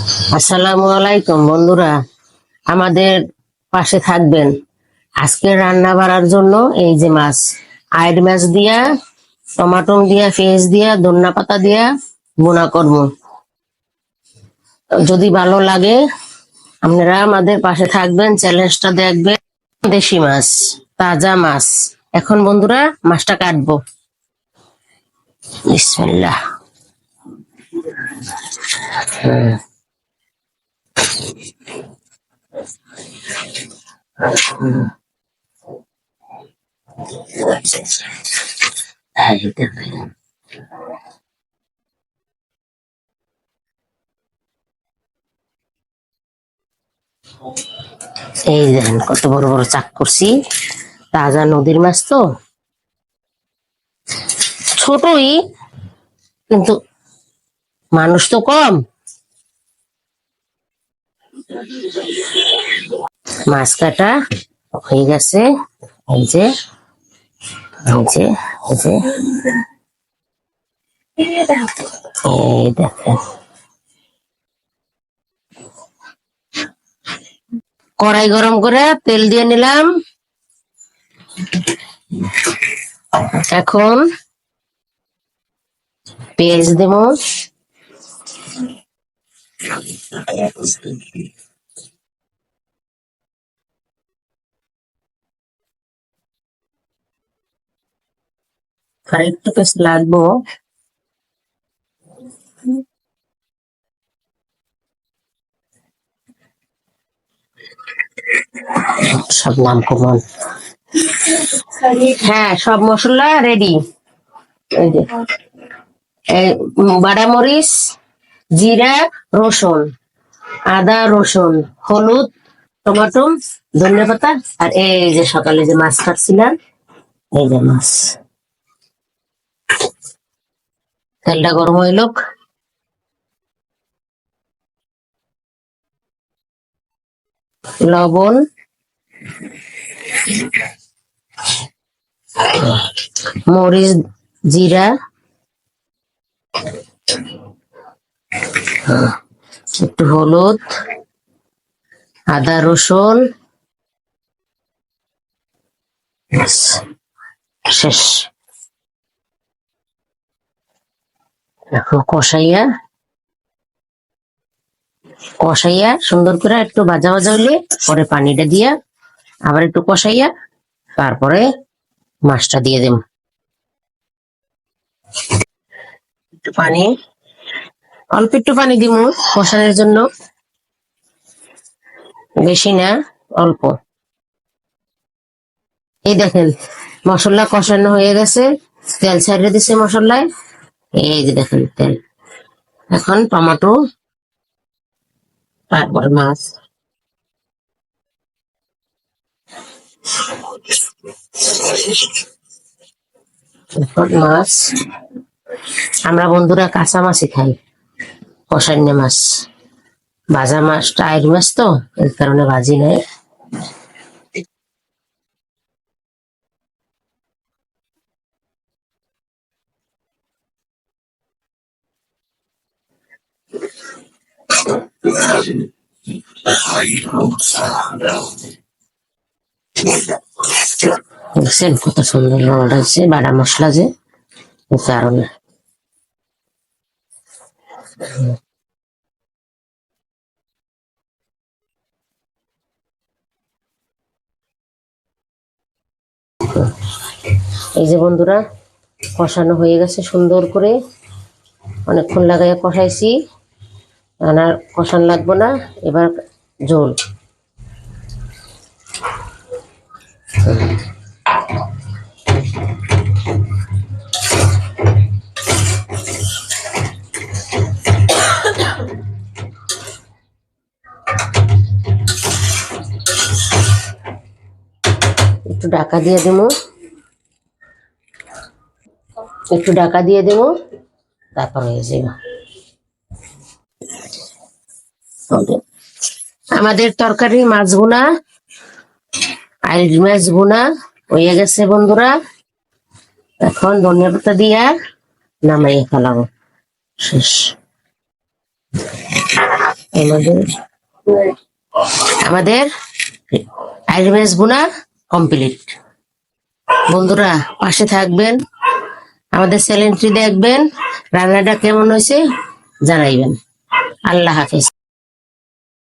আসসালামু আলাইকুম বন্ধুরা, আমাদের পাশে থাকবেন। আজকে রান্না বাড়ার জন্য এই যে মাছ, আইড মাছ দিয়া, টমাটো দিয়া, পেঁয়াজ দিয়া, ধনিয়া পাতা দিয়া ভুনা করব। যদি ভালো লাগে আপনারা আমাদের পাশে থাকবেন, চ্যালেঞ্জটা দেখবেন। দেশি মাছ, তাজা মাছ। এখন বন্ধুরা মাছটা কাটবো। বিসমিল্লাহ। এই দেখেন কত বড় বড় চাক করছি, তাজা নদীর মাছ তো, ছোটই কিন্তু মানুষ তো কম। মাছ কাটা হয়ে গেছে। এই যে, এই যে, এই যে, এই দেখেন। কড়াই গরম করে তেল দিয়ে নিলাম। এখন পেঁয়াজ দেব। আর একটু পেস্ট লাগবো। সব নাম কমন। হ্যাঁ, সব মশলা রেডি। এই যে, এই বাড়ামরিচ, জিরা, রসুন, আদা, রসুন, হলুদ, টমেটো, ধনিয়া পাতা, আর এই যে সকালে যে মাছ কাটছিলাম, এই যে মাছ। তেলটা গরম হইল। লবণ, মরিচ, জিরা, একটু হলুদ, আদা, রসুন, শেষ। এখন কষাইয়া কষাইয়া সুন্দর করে একটু ভাজা ভাজা হইলে পরে পানিটা দিয়া আবার একটু কষাইয়া তারপরে মাছটা দিয়ে দেব। একটু পানি, অল্প একটু পানি দিব কষানোর জন্য, বেশি না, অল্প। এই দেখেন মশলা কষানো হয়ে গেছে, তেল ছাড়িয়ে দিছে মশলায়। এই যে দেখেন তেল। এখন টমেটো, তারপর মাছ। তারপর মাছ। আমরা বন্ধুরা কাঁচা মাছই খাই, কষান্য মাছ। ভাজা মাছ টাইট মাছ তো, এই কারণে ভাজি নাই। দেখছেন কত সুন্দর রঙটা হচ্ছে, বাটা মশলা যে, এই কারণে। এই যে বন্ধুরা কষানো হয়ে গেছে সুন্দর করে, অনেকক্ষণ লাগাইয়া কষাইছি। আর কষান লাগবো না, এবার ঝোল। একটু ঢাকা দিয়ে দেবো, একটু ঢাকা দিয়ে দেবো, তারপর হয়ে যাবে আমাদের তরকারি। মাছ ভুনা, আইড় মাছ ভুনা হয়ে গেছে বন্ধুরা। এখন ধনিয়া পাতা দিয়া নামাইয়ে ফেলাবো, শেষ। আমাদের আমাদের আইরিমেস বোনা কমপ্লিট। বন্ধুরা পাশে থাকবেন, আমাদের চ্যানেলটি দেখবেন, রান্নাটা কেমন হয়েছে জানাইবেন। আল্লাহ হাফেজ।